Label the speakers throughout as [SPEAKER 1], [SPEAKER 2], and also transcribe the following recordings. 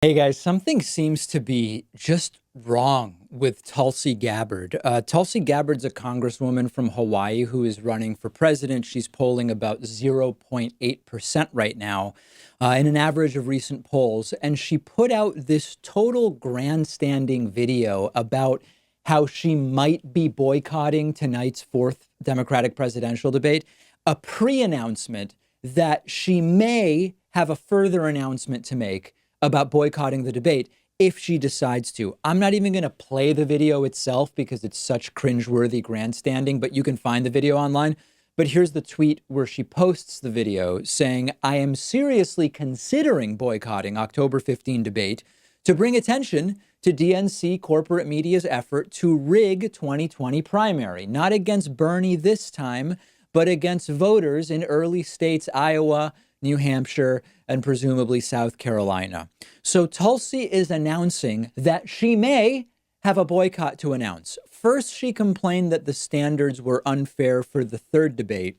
[SPEAKER 1] Hey guys, something seems to be just wrong with Tulsi Gabbard. Tulsi Gabbard's a congresswoman from Hawaii who is running for president. She's polling about 0.8% right now in an average of recent polls. And she put out this total grandstanding video about how she might be boycotting tonight's fourth Democratic presidential debate, a pre-announcement that she may have a further announcement to make about boycotting the debate if she decides to. I'm not even going to play the video itself because it's such cringeworthy grandstanding, but you can find the video online. But here's the tweet where she posts the video saying, "I am seriously considering boycotting October 15 debate to bring attention to DNC corporate media's effort to rig 2020 primary, not against Bernie this time, but against voters in early states, Iowa, New Hampshire, and presumably South Carolina." So Tulsi is announcing that she may have a boycott to announce. First, she complained that the standards were unfair for the third debate,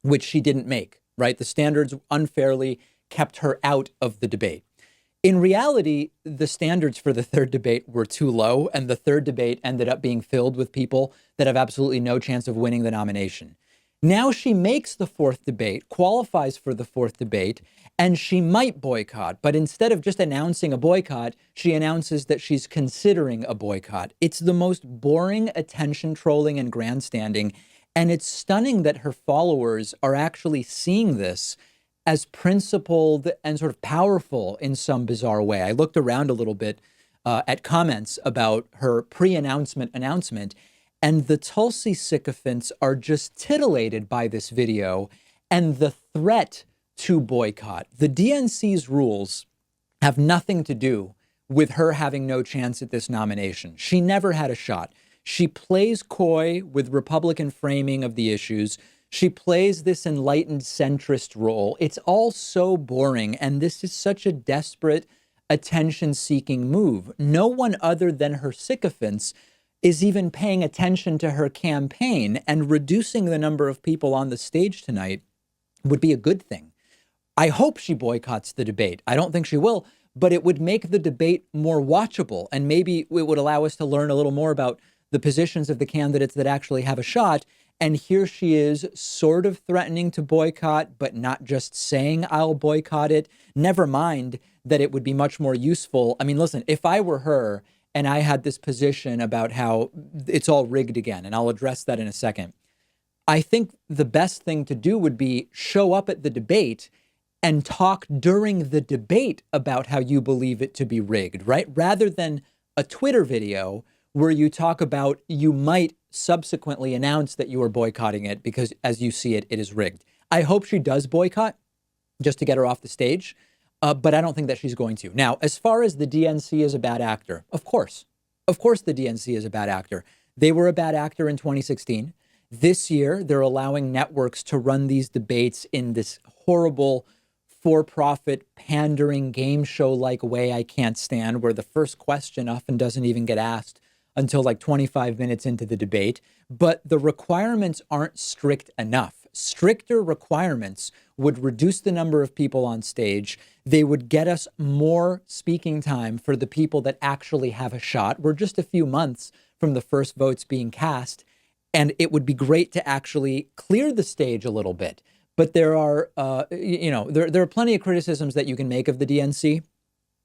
[SPEAKER 1] which she didn't make, right? The standards unfairly kept her out of the debate. In reality, the standards for the third debate were too low, and the third debate ended up being filled with people that have absolutely no chance of winning the nomination. Now she makes the fourth debate, qualifies for the fourth debate, and she might boycott. But instead of just announcing a boycott, she announces that she's considering a boycott. It's the most boring attention trolling and grandstanding. And it's stunning that her followers are actually seeing this as principled and sort of powerful in some bizarre way. I looked around a little bit at comments about her pre-announcement announcement. And the Tulsi sycophants are just titillated by this video and the threat to boycott. The DNC's rules have nothing to do with her having no chance at this nomination. She never had a shot. She plays coy with Republican framing of the issues. She plays this enlightened centrist role. It's all so boring. And this is such a desperate attention-seeking move. No one other than her sycophants is even paying attention to her campaign, and reducing the number of people on the stage tonight would be a good thing. I hope she boycotts the debate. I don't think she will, but it would make the debate more watchable, and maybe it would allow us to learn a little more about the positions of the candidates that actually have a shot. And here she is sort of threatening to boycott, but not just saying I'll boycott it. Never mind that it would be much more useful. I mean, listen, if I were her and I had this position about how it's all rigged again, and I'll address that in a second, I think the best thing to do would be show up at the debate and talk during the debate about how you believe it to be rigged, right? Rather than a Twitter video where you talk about you might subsequently announce that you are boycotting it because as you see it, it is rigged. I hope she does boycott just to get her off the stage. But I don't think that she's going to. Now, as far as the DNC is a bad actor, of course the DNC is a bad actor. They were a bad actor in 2016. This year, they're allowing networks to run these debates in this horrible for-profit pandering game show-like way I can't stand, where the first question often doesn't even get asked until like 25 minutes into the debate. But the requirements aren't strict enough. Stricter requirements would reduce the number of people on stage. They would get us more speaking time for the people that actually have a shot. We're just a few months from the first votes being cast, and it would be great to actually clear the stage a little bit. But there are, there are plenty of criticisms that you can make of the DNC,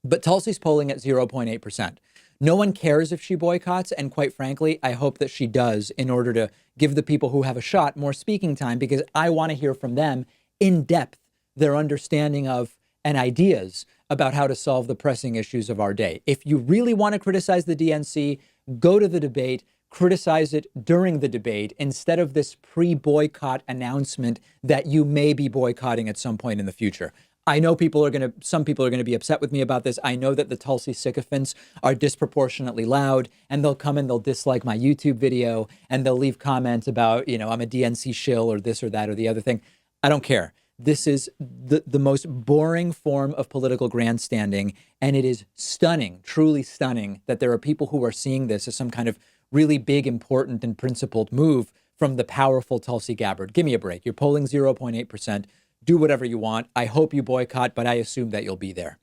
[SPEAKER 1] but Tulsi's polling at 0.8%. No one cares if she boycotts. And quite frankly, I hope that she does in order to give the people who have a shot more speaking time, because I want to hear from them in depth, their understanding of and ideas about how to solve the pressing issues of our day. If you really want to criticize the DNC, go to the debate, criticize it during the debate instead of this pre-boycott announcement that you may be boycotting at some point in the future. I know some people are going to be upset with me about this. I know that the Tulsi sycophants are disproportionately loud, and they'll come and they'll dislike my YouTube video and they'll leave comments about, I'm a DNC shill or this or that or the other thing. I don't care. This is the most boring form of political grandstanding. And it is stunning, truly stunning, that there are people who are seeing this as some kind of really big, important and principled move from the powerful Tulsi Gabbard. Give me a break. You're polling 0.8%. Do whatever you want. I hope you boycott, but I assume that you'll be there.